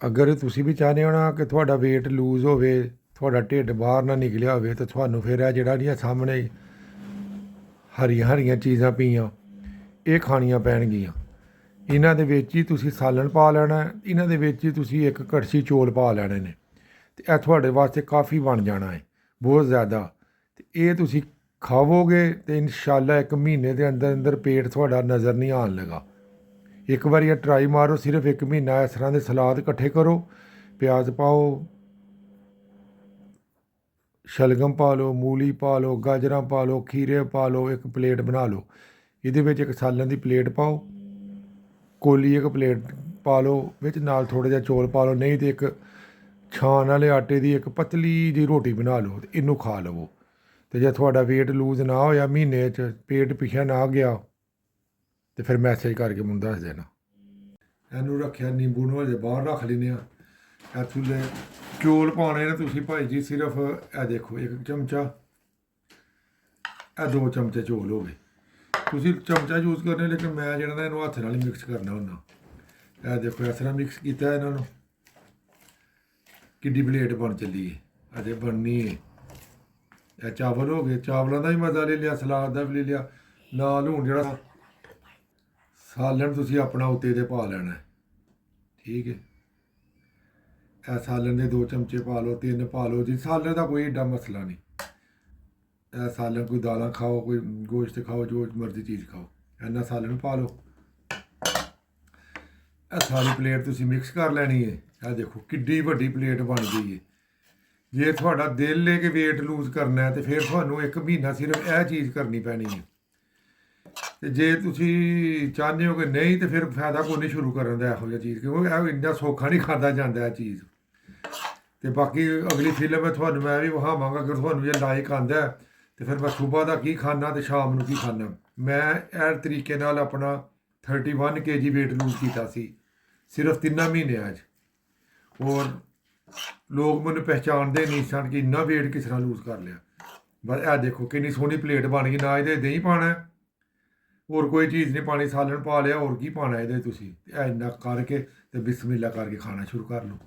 ਅਗਰ ਤੁਸੀਂ ਵੀ ਚਾਹੁੰਦੇ ਹੋ ਨਾ ਕਿ ਤੁਹਾਡਾ weight ਲੂਜ਼ ਹੋਵੇ, ਤੁਹਾਡਾ ਢਿੱਡ ਬਾਹਰ ਨਾ ਨਿਕਲਿਆ ਹੋਵੇ, ਤਾਂ ਤੁਹਾਨੂੰ ਫਿਰ ਇਹ ਜਿਹੜਾ ਨਹੀਂ ਸਾਹਮਣੇ ਹਰੀਆਂ ਹਰੀਆਂ ਚੀਜ਼ਾਂ ਪਈਆਂ ਇਹ ਖਾਣੀਆਂ ਪੈਣਗੀਆਂ। ਇਹਨਾਂ ਦੇ ਵਿੱਚ ਹੀ ਤੁਸੀਂ ਸਾਲਣ ਪਾ ਲੈਣਾ, ਇਹਨਾਂ ਦੇ ਵਿੱਚ ਹੀ ਤੁਸੀਂ ਇੱਕ ਕੜਛੀ ਚੌਲ ਪਾ ਲੈਣੇ ਨੇ, ਅਤੇ ਇਹ ਤੁਹਾਡੇ ਵਾਸਤੇ ਕਾਫੀ ਬਣ ਜਾਣਾ ਹੈ, ਬਹੁਤ ਜ਼ਿਆਦਾ। ਅਤੇ ਇਹ ਤੁਸੀਂ ਖਾਵੋਗੇ ਤਾਂ ਇਨਸ਼ਾਅੱਲਾ 1 ਮਹੀਨੇ ਦੇ ਅੰਦਰ ਅੰਦਰ ਪੇਟ ਤੁਹਾਡਾ ਨਜ਼ਰ ਨਹੀਂ ਆਉਣ ਲੱਗਾ। ਇੱਕ ਵਾਰੀ ਇਹ ਟਰਾਈ ਮਾਰੋ, ਸਿਰਫ 1 ਮਹੀਨਾ ਇਸ ਤਰ੍ਹਾਂ ਦੇ ਸਲਾਦ ਇਕੱਠੇ ਕਰੋ, ਪਿਆਜ਼ ਪਾਓ, ਸ਼ਲਗਮ ਪਾ ਲਓ, ਮੂਲੀ ਪਾ ਲਓ, ਗਾਜਰਾਂ ਪਾ ਲਓ, ਖੀਰੇ ਪਾ ਲਓ, ਇੱਕ ਪਲੇਟ ਬਣਾ ਲਓ। ਇਹਦੇ ਵਿੱਚ ਇੱਕ ਸਾਲਣ ਦੀ ਪਲੇਟ ਪਾਓ, ਕੋਲੀ ਇੱਕ ਪਲੇਟ ਪਾ ਲਓ, ਵਿੱਚ ਨਾਲ ਥੋੜ੍ਹਾ ਜਿਹਾ ਚੌਲ ਪਾ ਲਓ, ਨਹੀਂ ਤਾਂ ਇੱਕ ਛਾਣ ਵਾਲੇ ਆਟੇ ਦੀ ਇੱਕ ਪਤਲੀ ਜਿਹੀ ਰੋਟੀ ਬਣਾ ਲਓ ਅਤੇ ਇਹਨੂੰ ਖਾ ਲਵੋ। ਅਤੇ ਜੇ ਤੁਹਾਡਾ weight ਲੂਜ਼ ਨਾ ਹੋਇਆ, ਮਹੀਨੇ 'ਚ ਪੇਟ ਪਿੱਛੇ ਨਾ ਗਿਆ, ਅਤੇ ਫਿਰ ਮੈਸੇਜ ਕਰਕੇ ਮੈਨੂੰ ਦੱਸ ਦੇਣਾ। ਇਹਨੂੰ ਰੱਖਿਆ, ਨਿੰਬੂ ਨੂੰ ਹਜੇ ਬਾਹਰ ਰੱਖ ਲੈਂਦੇ ਹਾਂ। ਇਹ ਥੱਲੇ ਚੌਲ ਪਾਉਣੇ ਨੇ ਤੁਸੀਂ ਭਾਈ ਜੀ, ਸਿਰਫ ਇਹ ਦੇਖੋ 1 ਚਮਚਾ, ਇਹ 2 ਚਮਚੇ ਚੌਲ ਹੋ ਗਏ। ਤੁਸੀਂ ਚਮਚਾ ਯੂਜ਼ ਕਰਨੇ, ਲੇਕਿਨ ਮੈਂ ਜਿਹੜਾ ਨਾ ਇਹਨੂੰ ਹੱਥ ਨਾਲ ਹੀ ਮਿਕਸ ਕਰਨਾ ਹੁੰਦਾ। ਇਹ ਦੇਖੋ ਇਸ ਤਰ੍ਹਾਂ ਮਿਕਸ ਕੀਤਾ ਇਹਨਾਂ ਨੂੰ, ਕਿੱਡੀ ਪਲੇਟ ਬਣ ਚੱਲੀ ਹੈ, ਅਜੇ ਬਣਨੀ ਹੈ। ਇਹ ਚਾਵਲ ਹੋ ਗਏ, ਚਾਵਲਾਂ ਦਾ ਵੀ ਮਜ਼ਾ ਲੈ ਲਿਆ, ਸਲਾਦ ਦਾ ਵੀ ਲੈ ਲਿਆ। ਨਾਲ ਹੁਣ ਜਿਹੜਾ ਸਾਲਣ ਤੁਸੀਂ ਆਪਣਾ ਉੱਤੇ ਦੇ ਪਾ ਲੈਣਾ, ਠੀਕ ਹੈ। ਇਹ ਸਾਲਣ ਦੇ 2 ਚਮਚੇ ਪਾ ਲਓ, 3 ਪਾ ਲਓ ਜੀ, ਸਾਲਣ ਦਾ ਕੋਈ ਏਡਾ ਮਸਲਾ ਨਹੀਂ। ਇਹ ਸਾਲਣ ਕੋਈ ਦਾਲਾਂ ਖਾਓ, ਕੋਈ ਗੋਸ਼ਤ ਖਾਓ, ਜੋ ਮਰਜ਼ੀ ਚੀਜ਼ ਖਾਓ, ਇੰਨਾ ਸਾਲਣ ਪਾ ਲਓ। ਇਹ ਸਾਰੀ ਪਲੇਟ ਤੁਸੀਂ ਮਿਕਸ ਕਰ ਲੈਣੀ ਹੈ। ਇਹ ਦੇਖੋ ਕਿੱਡੀ ਵੱਡੀ ਪਲੇਟ ਬਣ ਗਈ ਹੈ। ਜੇ ਤੁਹਾਡਾ ਦਿਲ ਲੈ ਕੇ weight ਲੂਜ਼ ਕਰਨਾ ਹੈ, ਤਾਂ ਫਿਰ ਤੁਹਾਨੂੰ 1 ਮਹੀਨਾ ਸਿਰਫ ਇਹ ਚੀਜ਼ ਕਰਨੀ ਪੈਣੀ ਹੈ। ਅਤੇ ਜੇ ਤੁਸੀਂ ਚਾਹੁੰਦੇ ਹੋ ਕਿ ਨਹੀਂ, ਤਾਂ ਫਿਰ ਫਾਇਦਾ ਕੋਈ ਨਹੀਂ ਸ਼ੁਰੂ ਕਰਨ ਦਾ ਇਹੋ ਜਿਹਾ ਚੀਜ਼, ਕਿਉਂਕਿ ਇਹ ਇੰਨਾ ਸੌਖਾ ਨਹੀਂ ਖਾਧਾ ਜਾਂਦਾ ਇਹ ਚੀਜ਼। ਅਤੇ ਬਾਕੀ ਅਗਲੀ ਫਿਲਮ ਤੁਹਾਨੂੰ ਮੈਂ ਵੀ ਵਿਖਾਵਾਂਗਾ, ਅਗਰ ਤੁਹਾਨੂੰ ਇਹ ਲਾਇਕ ਆਉਂਦਾ ਅਤੇ ਫਿਰ ਮੈਂ ਸੁਬਾਹ ਦਾ ਕੀ ਖਾਣਾ ਅਤੇ ਸ਼ਾਮ ਨੂੰ ਕੀ ਖਾਣਾ। ਮੈਂ ਇਹ ਤਰੀਕੇ ਨਾਲ ਆਪਣਾ 31 kg weight ਲੂਜ਼ ਕੀਤਾ ਸੀ ਸਿਰਫ 3 ਮਹੀਨਿਆਂ 'ਚ। ਔਰ ਲੋਕ ਮੈਨੂੰ ਪਹਿਚਾਣਦੇ ਨਹੀਂ ਸਨ ਕਿ ਇੰਨਾ weight ਕਿਸ ਤਰ੍ਹਾਂ ਲੂਜ਼ ਕਰ ਲਿਆ। ਬਸ ਇਹ ਦੇਖੋ ਕਿੰਨੀ ਸੋਹਣੀ ਪਲੇਟ ਬਣ ਗਈ। ਨਾ ਇਹਦੇ ਦਹੀਂ ਪਾਉਣਾ, ਹੋਰ ਕੋਈ ਚੀਜ਼ ਨਹੀਂ ਪਾਣੀ, ਸਾਲਣ ਪਾ ਲਿਆ, ਹੋਰ ਕੀ ਪਾਉਣਾ ਇਹਦੇ ਤੁਸੀਂ। ਇਹ ਇੰਨਾ ਕਰਕੇ ਅਤੇ ਬਿਸਮਿਲ੍ਲਾ ਕਰਕੇ ਖਾਣਾ ਸ਼ੁਰੂ ਕਰ ਲਓ।